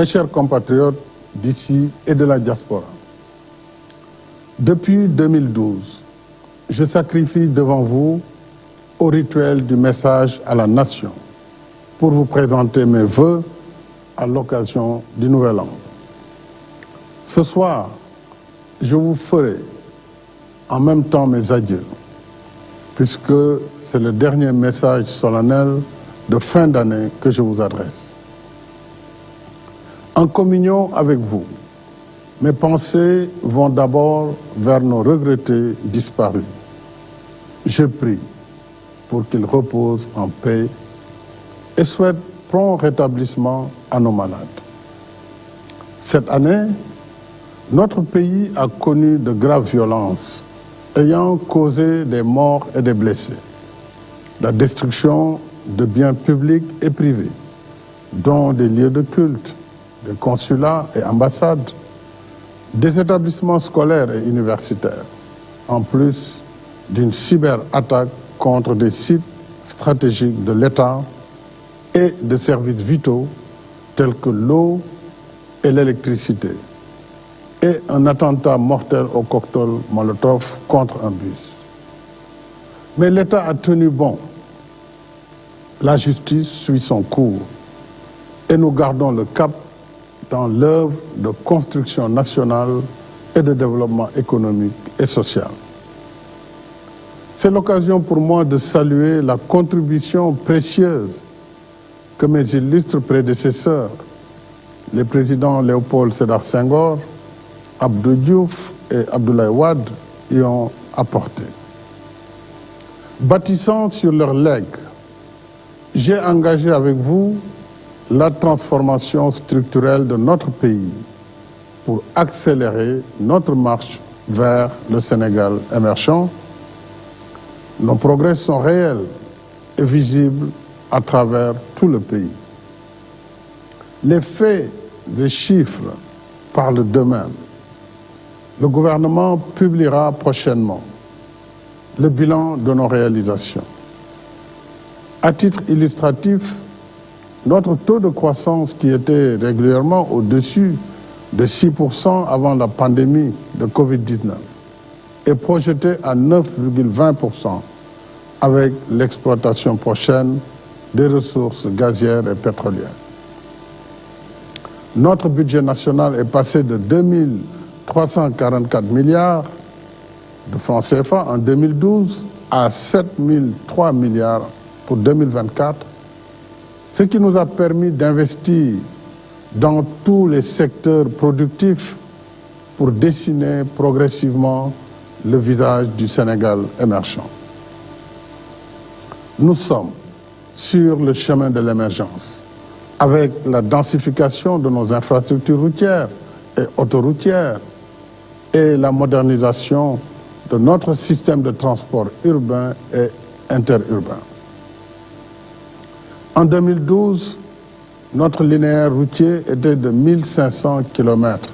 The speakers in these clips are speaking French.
Mes chers compatriotes d'ici et de la diaspora, depuis 2012, je sacrifie devant vous au rituel du message à la nation pour vous présenter mes vœux à l'occasion du Nouvel An. Ce soir, je vous ferai en même temps mes adieux, puisque c'est le dernier message solennel de fin d'année que je vous adresse. En communion avec vous, mes pensées vont d'abord vers nos regrettés disparus. Je prie pour qu'ils reposent en paix et souhaite prompt rétablissement à nos malades. Cette année, notre pays a connu de graves violences ayant causé des morts et des blessés, la destruction de biens publics et privés, dont des lieux de culte, des consulats et ambassades, des établissements scolaires et universitaires, en plus d'une cyberattaque contre des sites stratégiques de l'État et de services vitaux tels que l'eau et l'électricité, et un attentat mortel au cocktail Molotov contre un bus. Mais l'État a tenu bon. La justice suit son cours et nous gardons le cap dans l'œuvre de construction nationale et de développement économique et social. C'est l'occasion pour moi de saluer la contribution précieuse que mes illustres prédécesseurs, les présidents Léopold Sédar Senghor, Abdou Diouf et Abdoulaye Wade, y ont apporté. Bâtissant sur leur legs, j'ai engagé avec vous la transformation structurelle de notre pays pour accélérer notre marche vers le Sénégal émergent. Nos progrès sont réels et visibles à travers tout le pays. Les faits et chiffres parlent d'eux-mêmes. Le gouvernement publiera prochainement le bilan de nos réalisations. À titre illustratif, notre taux de croissance, qui était régulièrement au-dessus de 6% avant la pandémie de Covid-19, est projeté à 9,20% avec l'exploitation prochaine des ressources gazières et pétrolières. Notre budget national est passé de 2344 milliards de francs CFA en 2012 à 7003 milliards pour 2024, ce qui nous a permis d'investir dans tous les secteurs productifs pour dessiner progressivement le visage du Sénégal émergent. Nous sommes sur le chemin de l'émergence, avec la densification de nos infrastructures routières et autoroutières et la modernisation de notre système de transport urbain et interurbain. En 2012, notre linéaire routier était de 1500 km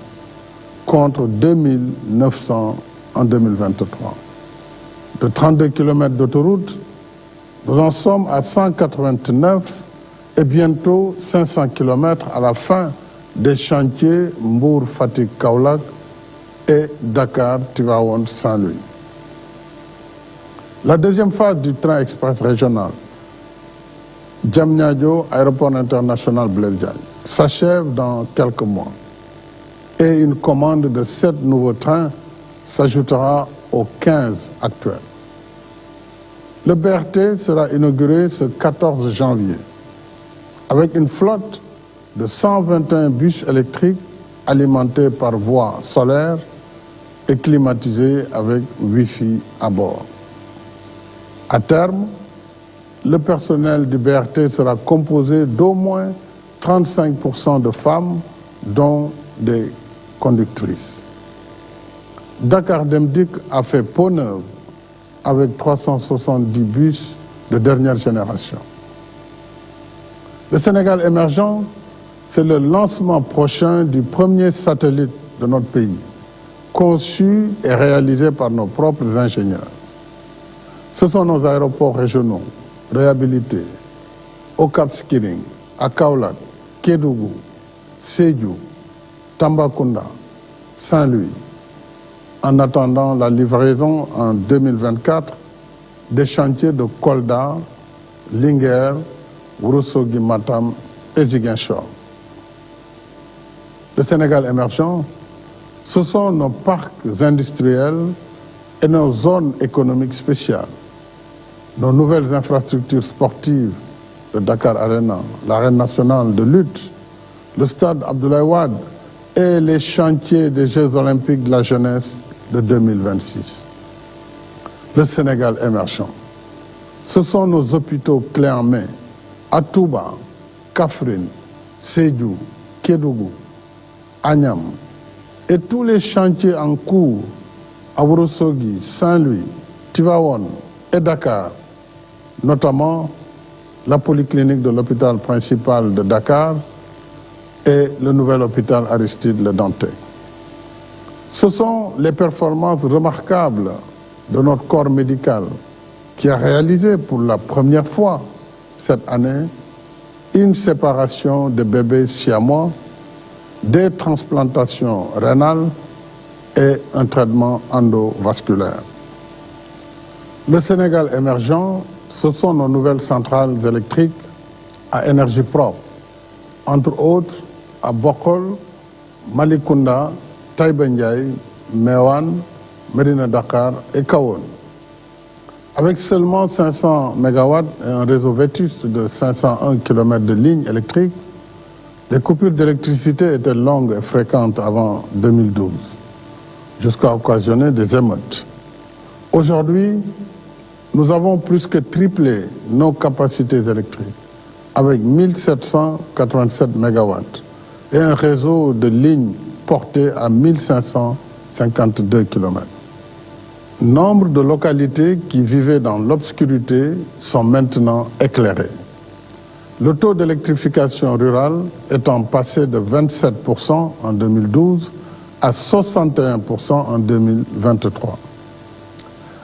contre 2900 en 2023. De 32 km d'autoroute, nous en sommes à 189 et bientôt 500 km à la fin des chantiers Mbour-Fatick-Kaolack et Dakar-Tivaouane-Saint-Louis. La deuxième phase du train express régional Diamniadio, aéroport international Blaise Diagne, s'achève dans quelques mois et une commande de 7 nouveaux trains s'ajoutera aux 15 actuels. Le BRT sera inauguré ce 14 janvier avec une flotte de 121 bus électriques alimentés par voie solaire et climatisés avec Wi-Fi à bord. À terme, le personnel du BRT sera composé d'au moins 35% de femmes, dont des conductrices. Dakar Dem Dikk a fait peau neuve avec 370 bus de dernière génération. Le Sénégal émergent, c'est le lancement prochain du premier satellite de notre pays, conçu et réalisé par nos propres ingénieurs. Ce sont nos aéroports régionaux, réhabilités, au Cap Skirring, à Kaolack, Kédougou, Sédhiou, Tambacounda, Saint-Louis, en attendant la livraison en 2024 des chantiers de Kolda, Linguère, Ourossogui, Matam et Ziguinchor. Le Sénégal émergent, ce sont nos parcs industriels et nos zones économiques spéciales, nos nouvelles infrastructures sportives, le Dakar Arena, l'arène nationale de lutte, le stade Abdoulaye Wade et les chantiers des Jeux olympiques de la jeunesse de 2026. Le Sénégal émergent, ce sont nos hôpitaux clés en main à Touba, Kaffrine, Sédhiou, Kédougou, Agnam et tous les chantiers en cours à Ourossogui, Saint-Louis, Tivaouane et Dakar, notamment la polyclinique de l'hôpital principal de Dakar et le nouvel hôpital Aristide Le Dantec. Ce sont les performances remarquables de notre corps médical qui a réalisé pour la première fois cette année une séparation de bébés siamois, des transplantations rénales et un traitement endovasculaire. Le Sénégal émergent, ce sont nos nouvelles centrales électriques à énergie propre, entre autres à Bokol, Malicounda, Taïba Ndiaye, Meouane, Médina Dakar et Kahone. Avec seulement 500 MW et un réseau vétuste de 501 km de lignes électriques, les coupures d'électricité étaient longues et fréquentes avant 2012, jusqu'à occasionner des émeutes. Aujourd'hui, nous avons plus que triplé nos capacités électriques, avec 1787 MW et un réseau de lignes porté à 1552 km. Nombre de localités qui vivaient dans l'obscurité sont maintenant éclairées. Le taux d'électrification rurale étant passé de 27% en 2012 à 61% en 2023.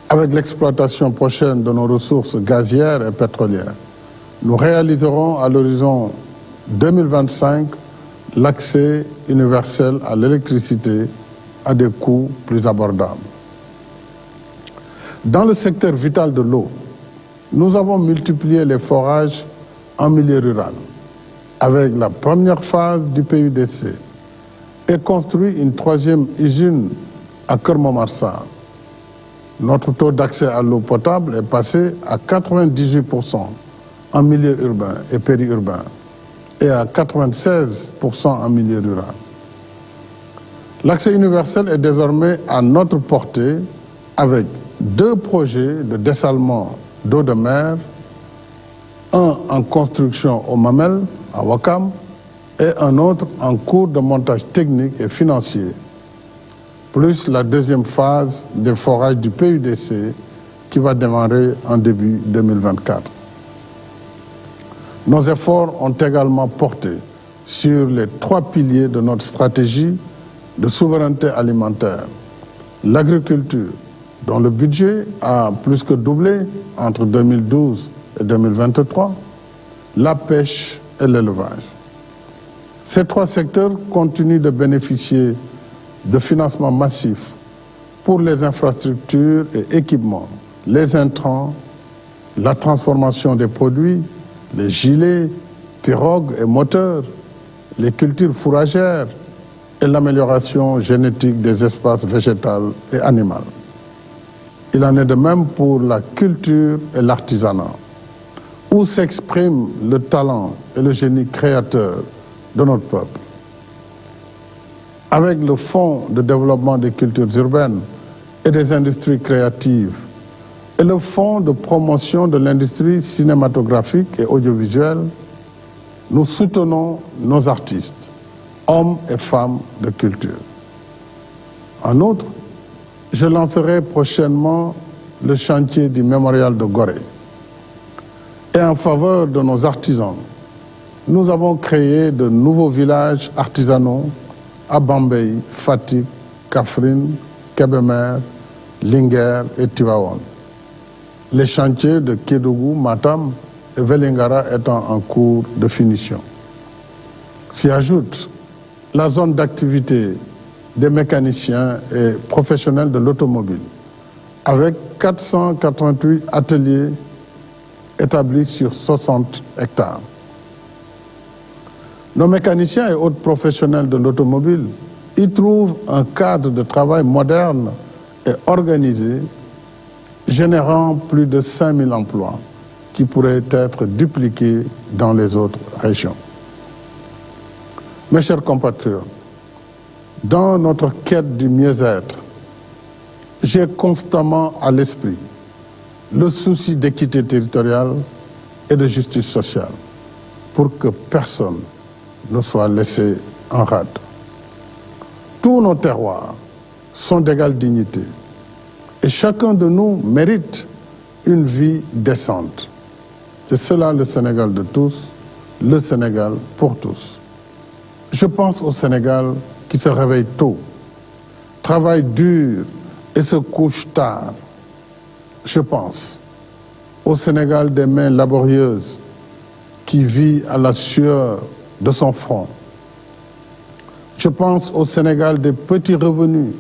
Avec l'exploitation prochaine de nos ressources gazières et pétrolières, nous réaliserons à l'horizon 2025 l'accès universel à l'électricité à des coûts plus abordables. Dans le secteur vital de l'eau, nous avons multiplié les forages en milieu rural avec la première phase du PUDC et construit une troisième usine à Keur-Momar-Sarr. Notre taux d'accès à l'eau potable est passé à 98% en milieu urbain et périurbain et à 96% en milieu rural. L'accès universel est désormais à notre portée avec 2 projets de dessalement d'eau de mer, un en construction au Mamel, à Ouakam, et un autre en cours de montage technique et financier, plus la deuxième phase des forages du PUDC qui va démarrer en début 2024. Nos efforts ont également porté sur les 3 piliers de notre stratégie de souveraineté alimentaire, l'agriculture, dont le budget a plus que doublé entre 2012 et 2023, la pêche et l'élevage. Ces 3 secteurs continuent de bénéficier de financements massifs pour les infrastructures et équipements, les intrants, la transformation des produits, les gilets, pirogues et moteurs, les cultures fourragères et l'amélioration génétique des espaces végétaux et animaux. Il en est de même pour la culture et l'artisanat, où s'exprime le talent et le génie créateur de notre peuple. Avec le Fonds de développement des cultures urbaines et des industries créatives et le Fonds de promotion de l'industrie cinématographique et audiovisuelle, nous soutenons nos artistes, hommes et femmes de culture. En outre, je lancerai prochainement le chantier du mémorial de Gorée. Et en faveur de nos artisans, nous avons créé de nouveaux villages artisanaux à Bambey, Fatick, Kaffrine, Kébémer, Linguère et Tivaouane. Les chantiers de Kédougou, Matam et Vélingara étant en cours de finition. S'y ajoute la zone d'activité des mécaniciens et professionnels de l'automobile, avec 488 ateliers établis sur 60 hectares. Nos mécaniciens et autres professionnels de l'automobile y trouvent un cadre de travail moderne et organisé, générant plus de 5000 emplois qui pourraient être dupliqués dans les autres régions. Mes chers compatriotes, dans notre quête du mieux-être, j'ai constamment à l'esprit le souci d'équité territoriale et de justice sociale pour que personne ne soit laissé en rade. Tous nos terroirs sont d'égale dignité et chacun de nous mérite une vie décente. C'est cela le Sénégal de tous, le Sénégal pour tous. Je pense au Sénégal qui se réveille tôt, travaille dur et se couche tard. Je pense au Sénégal des mains laborieuses qui vit à la sueur de son front. Je pense au Sénégal des petits revenus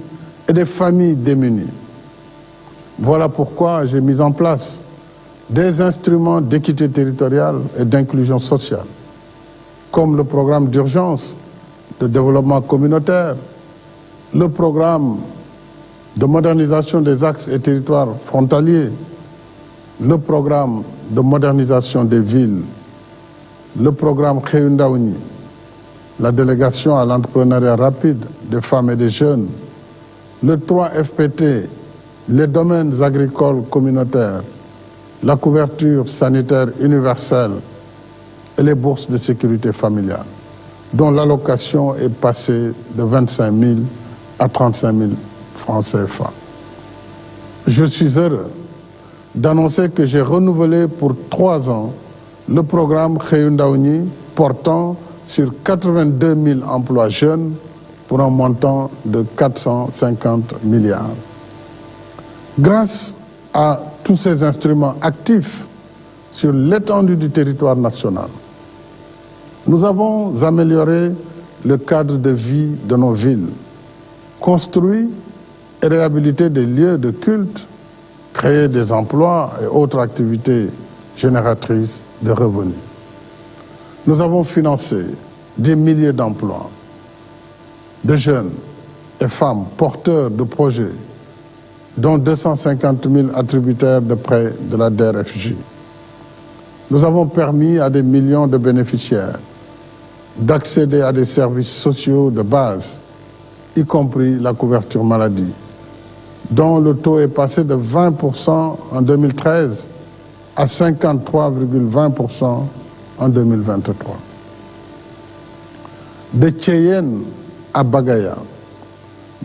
et des familles démunies. Voilà pourquoi j'ai mis en place des instruments d'équité territoriale et d'inclusion sociale, comme le programme d'urgence de développement communautaire, le programme de modernisation des axes et territoires frontaliers, le programme de modernisation des villes, le programme Xëyu Ndaw ñi, la délégation à l'entrepreneuriat rapide des femmes et des jeunes, le 3FPT, les domaines agricoles communautaires, la couverture sanitaire universelle et les bourses de sécurité familiale, dont l'allocation est passée de 25 000 à 35 000 francs CFA. Je suis heureux d'annoncer que j'ai renouvelé pour 3 ans le programme Xëyu Ndaw ñi portant sur 82 000 emplois jeunes pour un montant de 450 milliards. Grâce à tous ces instruments actifs sur l'étendue du territoire national, nous avons amélioré le cadre de vie de nos villes, construit et réhabilité des lieux de culte, créé des emplois et autres activités génératrices de revenus. Nous avons financé des milliers d'emplois de jeunes et femmes porteurs de projets, dont 250 000 attributaires de prêts de la DER/FJ. Nous avons permis à des millions de bénéficiaires d'accéder à des services sociaux de base, y compris la couverture maladie, dont le taux est passé de 20% en 2013 à 53,20% en 2023. De Thiéyène à Bagaya,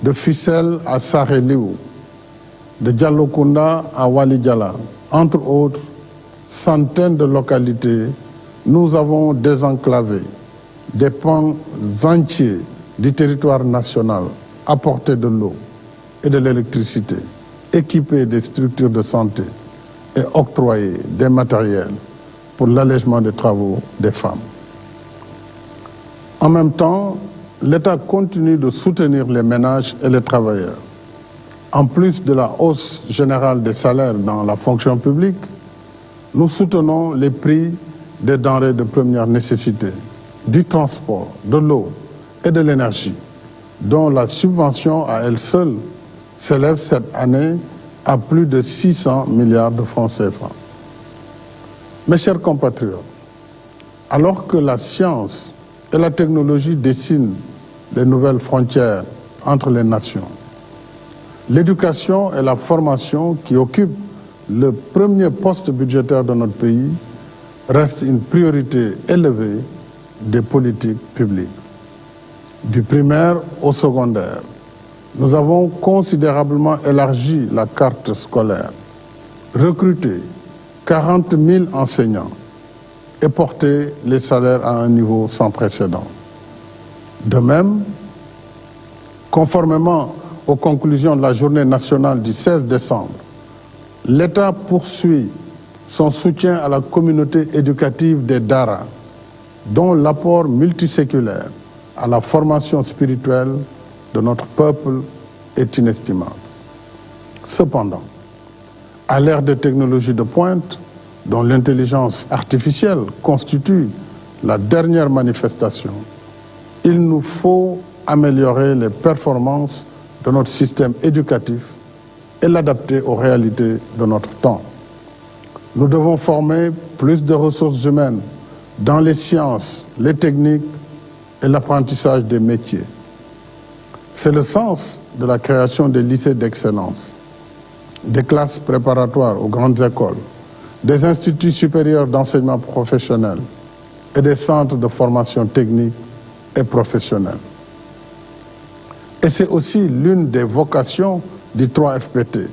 de Fissel à Saré-Liou, de Diallokounda à Walidiala, entre autres centaines de localités, nous avons désenclavé des pans entiers du territoire national, apporté de l'eau et de l'électricité, équipé des structures de santé et octroyé des matériels pour l'allègement des travaux des femmes. En même temps, l'État continue de soutenir les ménages et les travailleurs. En plus de la hausse générale des salaires dans la fonction publique, nous soutenons les prix des denrées de première nécessité, du transport, de l'eau et de l'énergie, dont la subvention à elle seule s'élève cette année à plus de 600 milliards de francs CFA. Mes chers compatriotes, alors que la science et la technologie dessinent les nouvelles frontières entre les nations, l'éducation et la formation qui occupent le premier poste budgétaire de notre pays restent une priorité élevée des politiques publiques. Du primaire au secondaire, nous avons considérablement élargi la carte scolaire, recruté 40 000 enseignants et porté les salaires à un niveau sans précédent. De même, conformément aux conclusions de la journée nationale du 16 décembre, l'État poursuit son soutien à la communauté éducative des Dara, dont l'apport multiséculaire à la formation spirituelle de notre peuple est inestimable. Cependant, à l'ère des technologies de pointe, dont l'intelligence artificielle constitue la dernière manifestation, il nous faut améliorer les performances de notre système éducatif et l'adapter aux réalités de notre temps. Nous devons former plus de ressources humaines dans les sciences, les techniques et l'apprentissage des métiers. C'est le sens de la création des lycées d'excellence, des classes préparatoires aux grandes écoles, des instituts supérieurs d'enseignement professionnel et des centres de formation technique et professionnelle. Et c'est aussi l'une des vocations du 3FPT,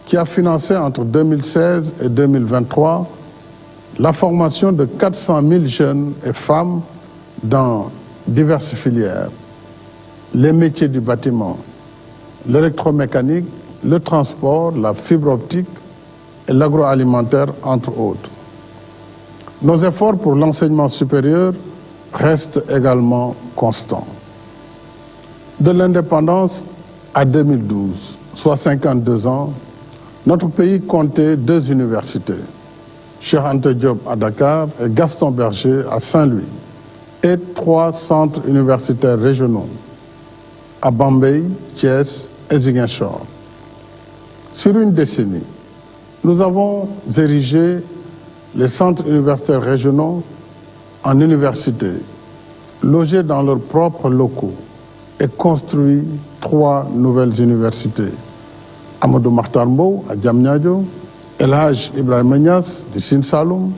qui a financé entre 2016 et 2023 la formation de 400 000 jeunes et femmes dans diverses filières, les métiers du bâtiment, l'électromécanique, le transport, la fibre optique et l'agroalimentaire, entre autres. Nos efforts pour l'enseignement supérieur restent également constants. De l'indépendance à 2012, soit 52 ans, notre pays comptait 2 universités, Cheikh Anta Diop à Dakar et Gaston Berger à Saint-Louis, et 3 centres universitaires régionaux, à Bambey, Thiès et Ziguinchor. Sur une décennie, nous avons érigé les centres universitaires régionaux en universités, logés dans leurs propres locaux et construit 3 nouvelles universités. Amadou Mahtar Mbow à Diamniadio, El Hadj Ibrahima Niass du Sine Saloum,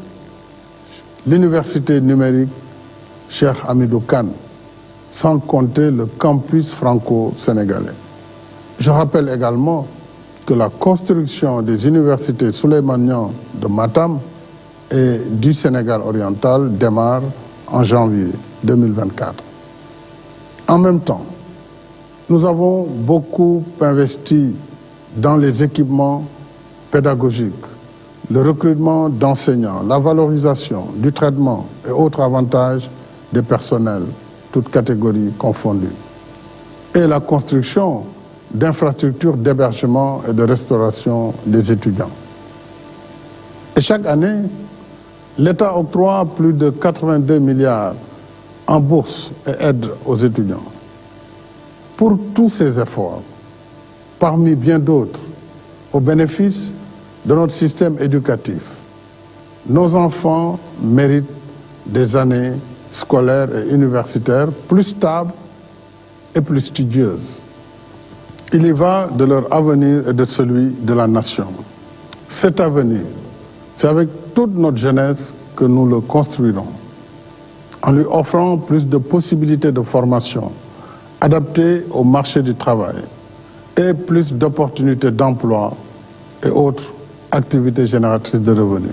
l'université numérique Cheikh Hamidou Kane, sans compter le campus franco-sénégalais. Je rappelle également que la construction des universités Souleymane Niang de Matam et du Sénégal oriental démarre en janvier 2024. En même temps, nous avons beaucoup investi dans les équipements pédagogiques, le recrutement d'enseignants, la valorisation du traitement et autres avantages des personnels, toutes catégories confondues, et la construction d'infrastructures d'hébergement et de restauration des étudiants. Et chaque année, l'État octroie plus de 82 milliards en bourses et aides aux étudiants. Pour tous ces efforts, parmi bien d'autres, au bénéfice de notre système éducatif, nos enfants méritent des années scolaires et universitaires plus stables et plus studieuses. Il y va de leur avenir et de celui de la nation. Cet avenir, c'est avec toute notre jeunesse que nous le construirons, en lui offrant plus de possibilités de formation adaptées au marché du travail et plus d'opportunités d'emploi et autres activités génératrices de revenus.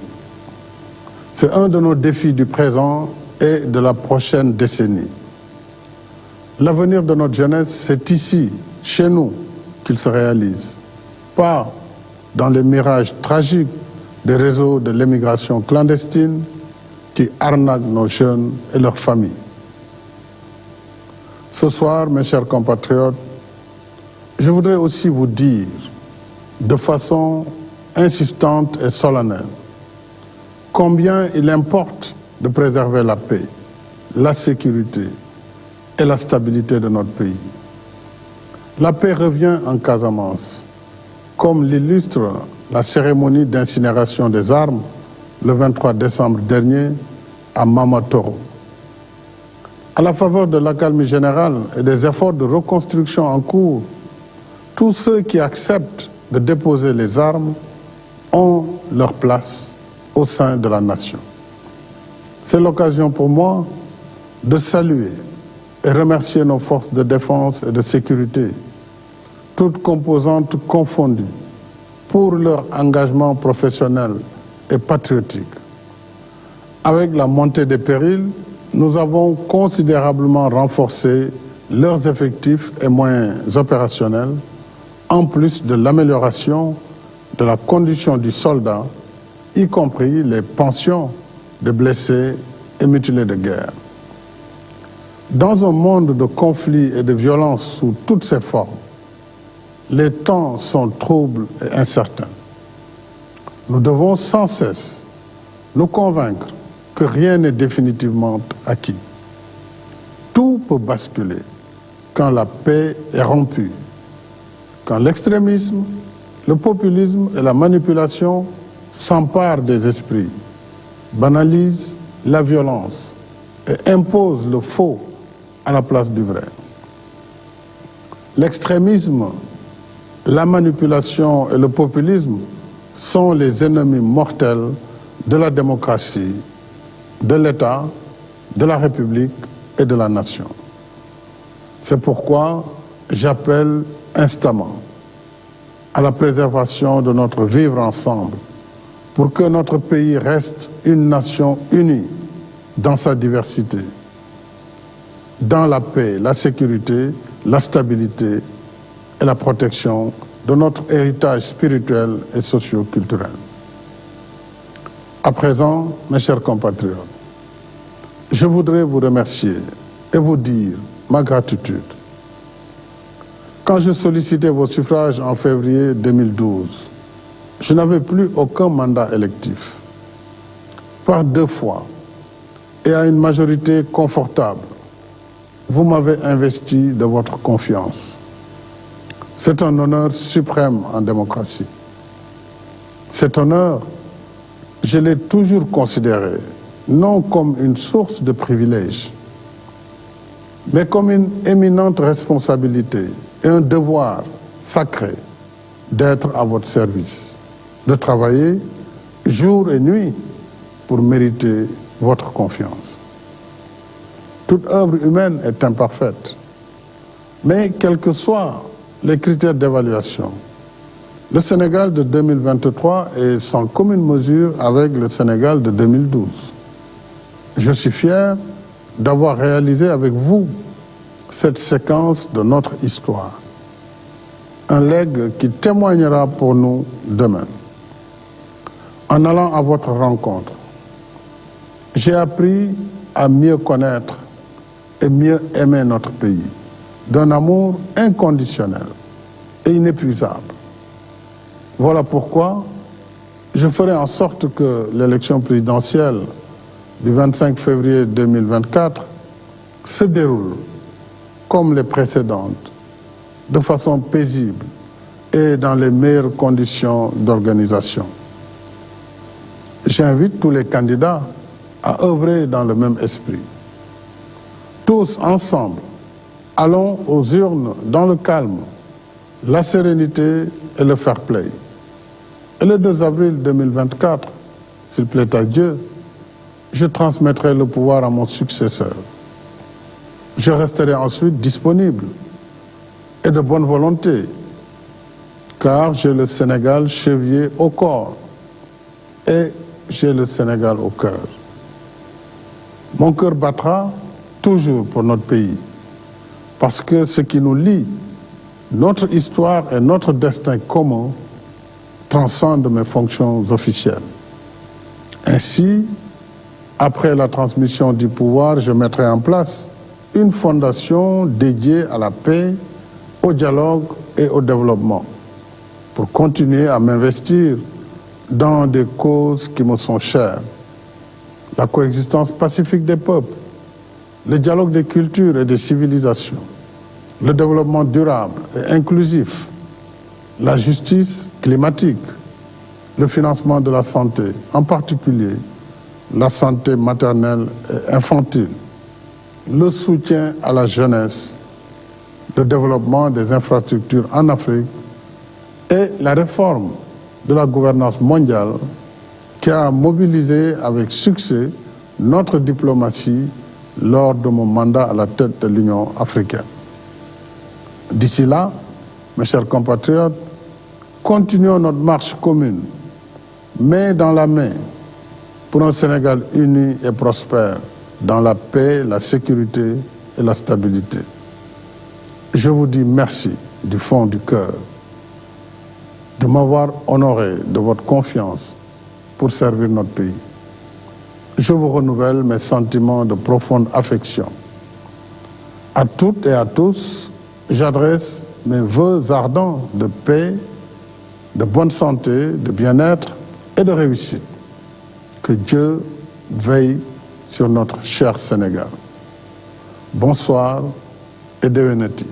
C'est un de nos défis du présent et de la prochaine décennie. L'avenir de notre jeunesse, c'est ici, chez nous, qu'il se réalise, pas dans les mirages tragiques des réseaux de l'émigration clandestine qui arnaquent nos jeunes et leurs familles. Ce soir, mes chers compatriotes, je voudrais aussi vous dire de façon insistante et solennelle combien il importe de préserver la paix, la sécurité et la stabilité de notre pays. La paix revient en Casamance, comme l'illustre la cérémonie d'incinération des armes le 23 décembre dernier à Mamatoro. À la faveur de l'accalmie générale et des efforts de reconstruction en cours, tous ceux qui acceptent de déposer les armes ont leur place au sein de la nation. C'est l'occasion pour moi de saluer et remercier nos forces de défense et de sécurité, toutes composantes confondues, pour leur engagement professionnel et patriotique. Avec la montée des périls, nous avons considérablement renforcé leurs effectifs et moyens opérationnels, en plus de l'amélioration de la condition du soldat, y compris les pensions de blessés et mutilés de guerre. Dans un monde de conflits et de violences sous toutes ses formes, les temps sont troubles et incertains. Nous devons sans cesse nous convaincre que rien n'est définitivement acquis. Tout peut basculer quand la paix est rompue, quand l'extrémisme, le populisme et la manipulation s'emparent des esprits, banalisent la violence et imposent le faux à la place du vrai. L'extrémisme, la manipulation et le populisme sont les ennemis mortels de la démocratie, de l'État, de la République et de la nation. C'est pourquoi j'appelle instamment à la préservation de notre vivre ensemble pour que notre pays reste une nation unie dans sa diversité, dans la paix, la sécurité, la stabilité et la protection de notre héritage spirituel et socio-culturel. À présent, mes chers compatriotes, je voudrais vous remercier et vous dire ma gratitude. Quand je sollicitais vos suffrages en février 2012, je n'avais plus aucun mandat électif. Par 2 fois et à une majorité confortable, vous m'avez investi de votre confiance. C'est un honneur suprême en démocratie. Cet honneur, je l'ai toujours considéré non comme une source de privilèges, mais comme une éminente responsabilité et un devoir sacré d'être à votre service, de travailler jour et nuit pour mériter votre confiance. Toute œuvre humaine est imparfaite, mais quels que soient les critères d'évaluation, le Sénégal de 2023 est sans commune mesure avec le Sénégal de 2012. Je suis fier d'avoir réalisé avec vous cette séquence de notre histoire. Un legs qui témoignera pour nous demain. En allant à votre rencontre, j'ai appris à mieux connaître et mieux aimer notre pays, d'un amour inconditionnel et inépuisable. Voilà pourquoi je ferai en sorte que l'élection présidentielle du 25 février 2024 se déroule comme les précédentes, de façon paisible et dans les meilleures conditions d'organisation. J'invite tous les candidats à œuvrer dans le même esprit. Tous ensemble, allons aux urnes dans le calme, la sérénité et le fair play. Et le 2 avril 2024, s'il plaît à Dieu, je transmettrai le pouvoir à mon successeur. Je resterai ensuite disponible et de bonne volonté, car j'ai le Sénégal chevillé au corps et j'ai le Sénégal au cœur. Mon cœur battra toujours pour notre pays, parce que ce qui nous lie, notre histoire et notre destin commun, transcendent mes fonctions officielles. Ainsi, après la transmission du pouvoir, je mettrai en place une fondation dédiée à la paix, au dialogue et au développement, pour continuer à m'investir dans des causes qui me sont chères. La coexistence pacifique des peuples, le dialogue des cultures et des civilisations, le développement durable et inclusif, la justice climatique, le financement de la santé, en particulier la santé maternelle et infantile, le soutien à la jeunesse, le développement des infrastructures en Afrique et la réforme de la gouvernance mondiale qui a mobilisé avec succès notre diplomatie lors de mon mandat à la tête de l'Union africaine. D'ici là, mes chers compatriotes, continuons notre marche commune, main dans la main, pour un Sénégal uni et prospère, dans la paix, la sécurité et la stabilité. Je vous dis merci du fond du cœur de m'avoir honoré de votre confiance pour servir notre pays. Je vous renouvelle mes sentiments de profonde affection À toutes et à tous, j'adresse mes vœux ardents de paix, de bonne santé, de bien-être et de réussite. Que Dieu veille sur notre cher Sénégal. Bonsoir et déwénati.